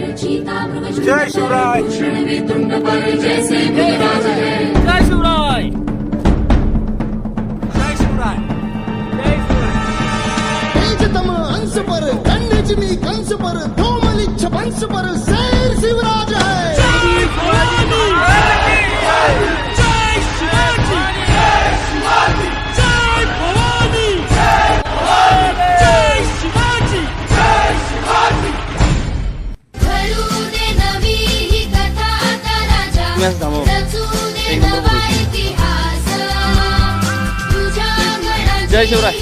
जय शिवराय. जय शिवराय. जय शिवराय. तेजतम अंश पर कन्याजमी कंस पर धूमलिच्छ वंश पर शेर शिवराज है. जय भवानी. जय शिवाजी. जय भवानी. जय शिवाजी. घडू दे नवी ही कथा आता राजा, रचू दे नवा इतिहास. तुझ्या घराची जय शिवराय.